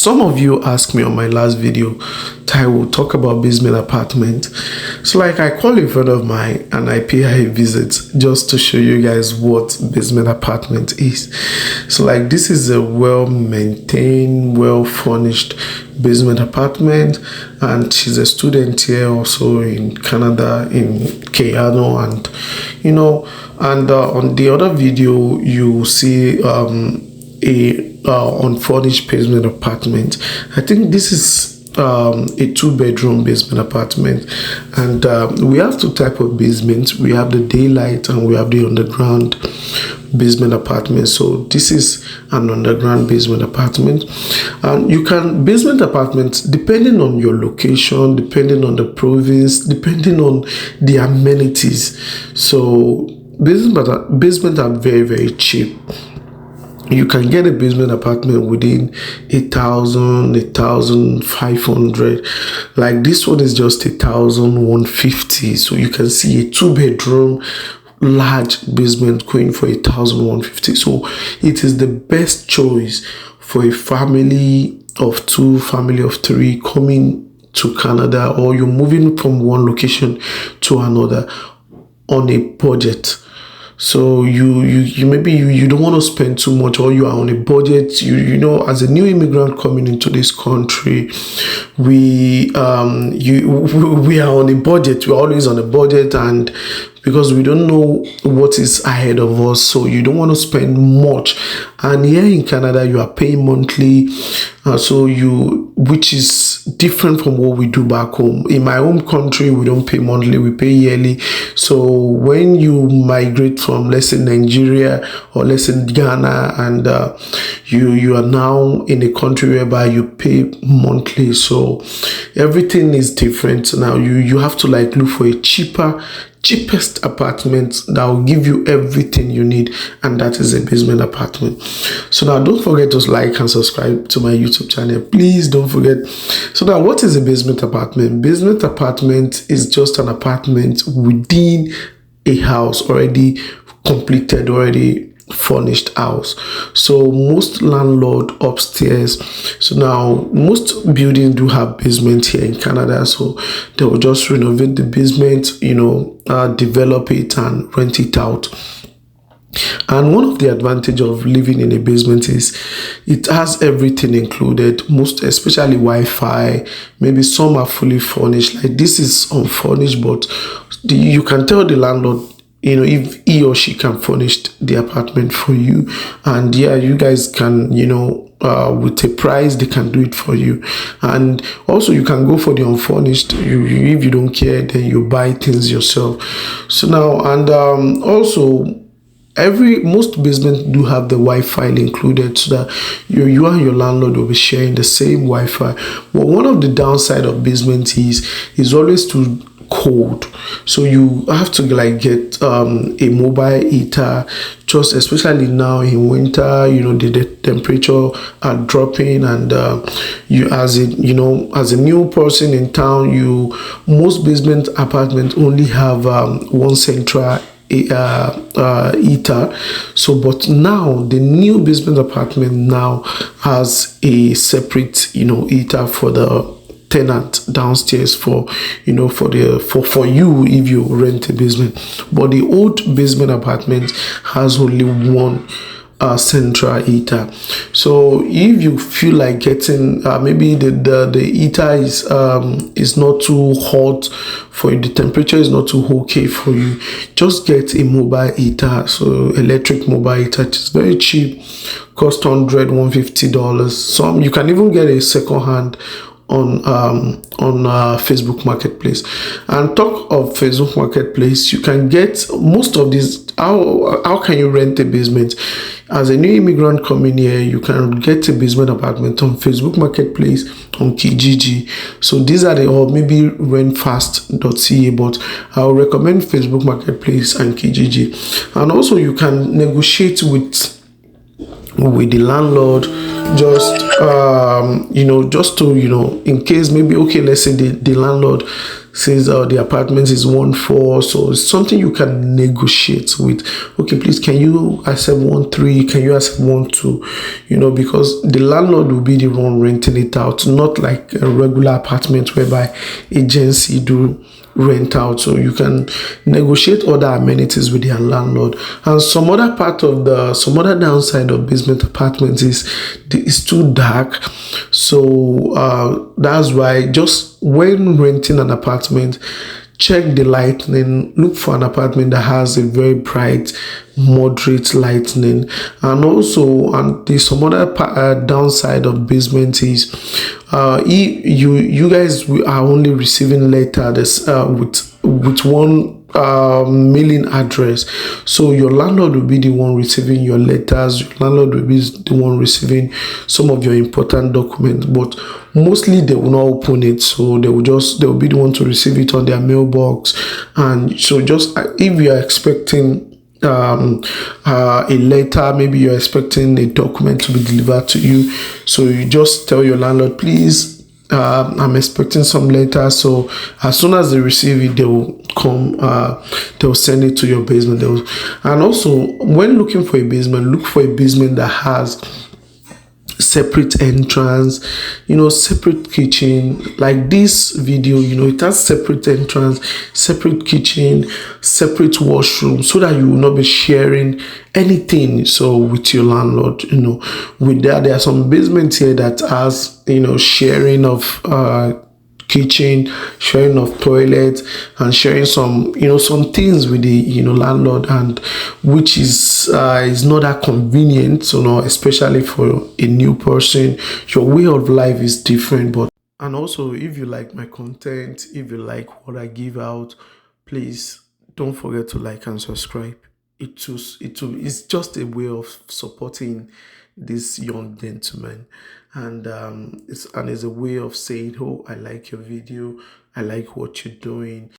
Some of you asked me on my last video, I will talk about basement apartment. So like I call a friend of mine and I pay her a visit just to show you guys what basement apartment is. So like this is a well-maintained, well-furnished basement apartment, and she's a student here also in Canada, in Keano, and on the other video you will see a unfurnished basement apartment. I think this is a 2-bedroom basement apartment, and we have 2 types of basements. We have the daylight and we have the underground basement apartment. So this is an underground basement apartment, and you can basement apartments depending on your location, depending on the province, depending on the amenities. So basement are very, very cheap. You can get a basement apartment within 1,500. Like this one is just 1,150. So you can see a 2-bedroom large basement going for 1,150. So it is the best choice for a family of 2, family of 3 coming to Canada, or you're moving from one location to another on a budget. So you maybe you don't want to spend too much, or you are on a budget. As a new immigrant coming into this country, we are on a budget. We're always on a budget, and because we don't know what is ahead of us, so you don't want to spend much. And here in Canada, you are paying monthly, which is different from what we do back home. In my home country, we don't pay monthly, we pay yearly. So when you migrate from, let's say, Nigeria, or let's say Ghana, and you are now in a country whereby you pay monthly, so everything is different. Now you have to look for a cheapest apartment that will give you everything you need, and that is a basement apartment. So now don't forget to like and subscribe to my YouTube channel, please don't forget. So now, what is a basement apartment? Basement apartment is just an apartment within a house, already completed, already furnished house. So most landlord upstairs, so now most buildings do have basement here in Canada, so they will just renovate the basement, develop it and rent it out. And one of the advantage of living in a basement is it has everything included, most especially Wi-Fi. Maybe some are fully furnished, like this is unfurnished, but you can tell the landlord if he or she can furnish the apartment for you, and you guys can with a price they can do it for you. And also you can go for the unfurnished. If you don't care, then you buy things yourself. So now, and also most basements do have the Wi-Fi included, so that you and your landlord will be sharing the same Wi-Fi. But one of the downside of basement is always too cold, so you have to get a mobile heater, just especially now in winter. The temperature are dropping, and you as a new person in town, most basement apartments only have one central heater. So but now the new basement apartment now has a separate heater for the tenant downstairs, for you if you rent a basement. But the old basement apartment has only one central heater. So if you feel like getting maybe the heater is not too hot for you, the temperature is not too okay for you, just get a mobile heater. So electric mobile heater, it's very cheap, cost $150. Some you can even get a second hand on Facebook Marketplace. And talk of Facebook Marketplace, you can get most of these. How can you rent a basement? As a new immigrant coming here, you can get a basement apartment on Facebook Marketplace, on Kijiji. So these are or maybe rentfast.ca, but I'll recommend Facebook Marketplace and Kijiji. And also you can negotiate with the landlord, just to in case, maybe, okay, let's say the landlord since the apartment is 1 4, so it's something you can negotiate with. Okay, please, can you accept 1 3? Can you accept 1 2? Because the landlord will be the one renting it out, not like a regular apartment whereby agency do rent out. So you can negotiate other amenities with your landlord. And some other downside of basement apartments is it's too dark. So that's why, just when renting an apartment, check the lightning. Look for an apartment that has a very bright, moderate lightning. And also, and the some other downside of basement is you guys are only receiving letters with one mailing address. So your landlord will be the one receiving your letters, your landlord will be the one receiving some of your important documents, but mostly they will not open it. So they will be the one to receive it on their mailbox. And so, just if you are expecting a letter, maybe you're expecting a document to be delivered to you, so you just tell your landlord, please, I'm expecting some letter. So as soon as they receive it, they will come, they'll send it to your basement. And also, when looking for a basement, look for a basement that has separate entrance, separate kitchen. Like this video, it has separate entrance, separate kitchen, separate washroom, so that you will not be sharing anything so with your landlord. With that, there are some basements here that has sharing of kitchen, sharing of toilet, and sharing some things with the landlord, and which is not that convenient, especially for a new person. Your way of life is different. But and also, if you like my content, if you like what I give out, please don't forget to like and subscribe. It's just a way of supporting this young gentleman, and it's a way of saying, oh, I like your video, I like what you're doing.